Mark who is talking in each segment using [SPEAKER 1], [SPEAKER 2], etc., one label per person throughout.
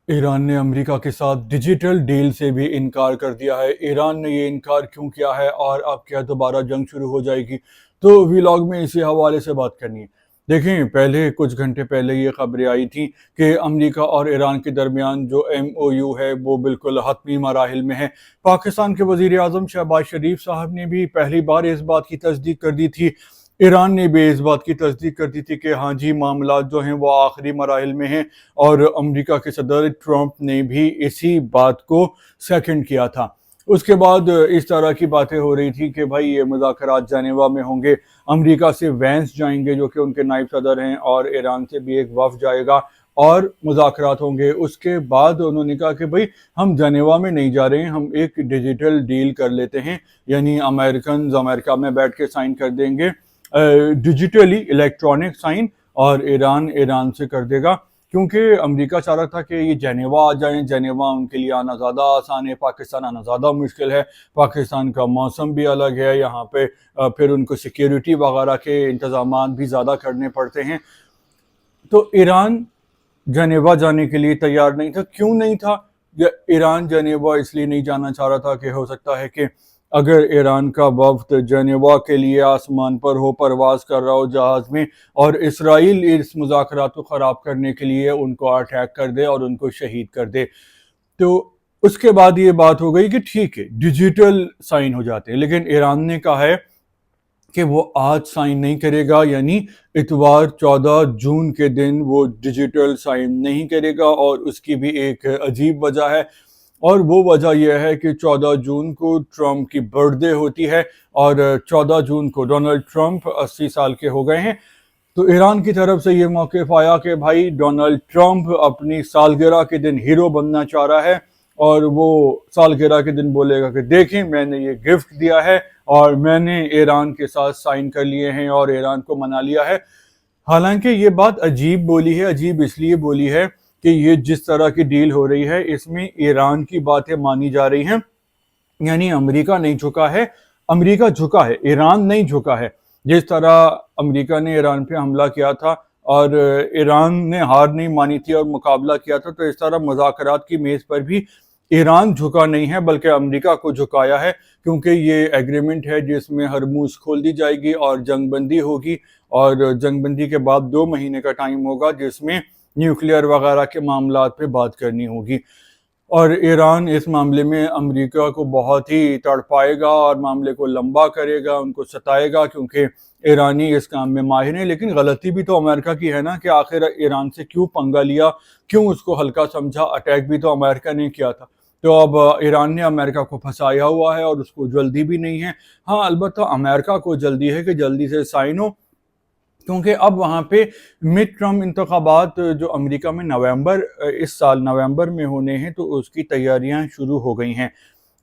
[SPEAKER 1] Iran ने America के साथ डिजिटल डील से भी इनकार कर दिया है। ईरान ने ये इनकार क्यों किया है और अब क्या दोबारा जंग शुरू हो जाएगी? तो व्लॉग में इसी हवाले से बात करनी है। देखें, पहले कुछ घंटे पहले ये खबरें आई थी कि अमेरिका और ईरान के दरमियान जो MOU है वो बिल्कुल हतमी मराहिल में है। पाकिस्तान के वज़ीर आज़म शहबाज शरीफ साहब ने भी पहली बार इस बात की तस्दीक कर दी थी। ईरान ने भी इस बात की तस्दीक कर दी थी कि हाँ जी, मामला जो हैं वो आखिरी मराहिल में हैं, और अमेरिका के सदर ट्रंप ने भी इसी बात को सेकंड किया था। उसके बाद इस तरह की बातें हो रही थी कि भाई ये मुज़ाकरात जेनेवा में होंगे, अमेरिका से वैंस जाएंगे जो कि उनके नायब सदर हैं, और ईरान से भी एक वफ़द जाएगा और मुज़ाकरात होंगे। उसके बाद उन्होंने कहा कि भाई हम जेनेवा में नहीं जा रहे हैं, हम एक डिजिटल डील कर लेते हैं, यानी अमेरिका में बैठ के साइन कर देंगे, डिजिटली इलेक्ट्रॉनिक साइन, और ईरान से कर देगा। क्योंकि अमेरिका चाह रहा था कि ये जेनेवा आ जाएं, जेनेवा उनके लिए आना ज़्यादा आसान है, पाकिस्तान आना ज़्यादा मुश्किल है, पाकिस्तान का मौसम भी अलग है, यहाँ पे फिर उनको सिक्योरिटी वगैरह के इंतज़ामात भी ज़्यादा करने पड़ते हैं। तो ईरान जेनेवा जाने के लिए तैयार नहीं था। क्यों नहीं था? ईरान जेनेवा इसलिए नहीं जाना चाह रहा था कि हो सकता है कि अगर ईरान का वफ्द जेनेवा के लिए आसमान पर हो, परवाज कर रहा हो जहाज़ में, और इसराइल इस मुज़ाकरात को ख़राब करने के लिए उनको अटैक कर दे और उनको शहीद कर दे, तो उसके बाद ये बात हो गई कि ठीक है डिजिटल साइन हो जाते हैं। लेकिन ईरान ने कहा है कि वो आज साइन नहीं करेगा, यानी इतवार 14 जून के दिन वो डिजिटल साइन नहीं करेगा, और उसकी भी एक अजीब वजह है, और वो वजह यह है कि 14 जून को ट्रंप की बर्थडे होती है, और 14 जून को डोनाल्ड ट्रंप 80 साल के हो गए हैं। तो ईरान की तरफ से ये मौक़िफ़ आया कि भाई डोनाल्ड ट्रंप अपनी सालगिरह के दिन हीरो बनना चाह रहा है, और वो सालगिरह के दिन बोलेगा कि देखें मैंने ये गिफ्ट दिया है और मैंने ईरान के साथ साइन कर लिए हैं और ईरान को मना लिया है। हालांकि ये बात अजीब बोली है, अजीब इसलिए बोली है कि ये जिस तरह की डील हो रही है इसमें ईरान की बातें मानी जा रही हैं, यानी अमेरिका नहीं झुका है, अमेरिका झुका है, ईरान नहीं झुका है। जिस तरह अमेरिका ने ईरान पे हमला किया था और ईरान ने हार नहीं मानी थी और मुकाबला किया था, तो इस तरह मुज़ाकरात की मेज़ पर भी ईरान झुका नहीं है बल्कि अमेरिका को झुकाया है, क्योंकि ये एग्रीमेंट है जिसमें हरमूज खोल दी जाएगी और जंगबंदी होगी, और जंगबंदी के बाद 2 महीने का टाइम होगा जिसमें न्यूक्लियर वगैरह के मामलात पे बात करनी होगी। और ईरान इस मामले में अमेरिका को बहुत ही तड़पाएगा और मामले को लंबा करेगा, उनको सताएगा, क्योंकि ईरानी इस काम में माहिर हैं। लेकिन गलती भी तो अमेरिका की है ना कि आखिर ईरान से क्यों पंगा लिया, क्यों उसको हल्का समझा, अटैक भी तो अमेरिका ने किया था। तो अब ईरान ने अमेरिका को फंसाया हुआ है और उसको जल्दी भी नहीं है। हाँ, अलबत्ता अमेरिका को जल्दी है कि जल्दी से साइन हो, क्योंकि अब वहाँ पे मिड टर्म इंतखाबात जो अमेरिका में इस साल नवंबर में होने हैं, तो उसकी तैयारियां शुरू हो गई हैं,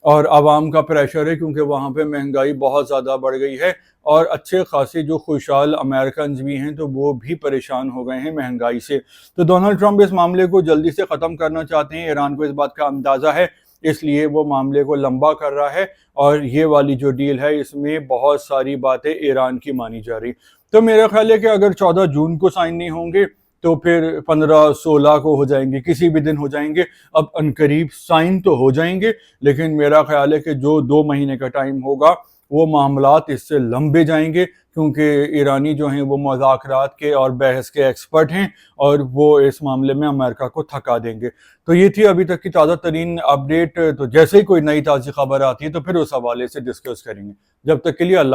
[SPEAKER 1] और आवाम का प्रेशर है क्योंकि वहाँ पे महंगाई बहुत ज़्यादा बढ़ गई है, और अच्छे खासे जो खुशहाल अमेरिकन भी हैं तो वो भी परेशान हो गए हैं महंगाई से। तो डोनाल्ड ट्रंप इस मामले को जल्दी से ख़त्म करना चाहते हैं, ईरान को इस बात का अंदाज़ा है, इसलिए वो मामले को लंबा कर रहा है, और ये वाली जो डील है इसमें बहुत सारी बातें ईरान की मानी जा रही। तो मेरा ख्याल है कि अगर 14 जून को साइन नहीं होंगे तो फिर 15-16 को हो जाएंगे, किसी भी दिन हो जाएंगे। अब अनकरीब साइन तो हो जाएंगे, लेकिन मेरा ख्याल है कि जो 2 महीने का टाइम होगा वो मामलात इससे लंबे जाएंगे, क्योंकि ईरानी जो हैं वो मुज़ाकरात के और बहस के एक्सपर्ट हैं, और वो इस मामले में अमेरिका को थका देंगे। तो ये थी अभी तक की ताज़ा तरीन अपडेट। तो जैसे ही कोई नई ताज़ी खबर आती है तो फिर उस हवाले से डिस्कस करेंगे। जब तक के लिए अल्लाह।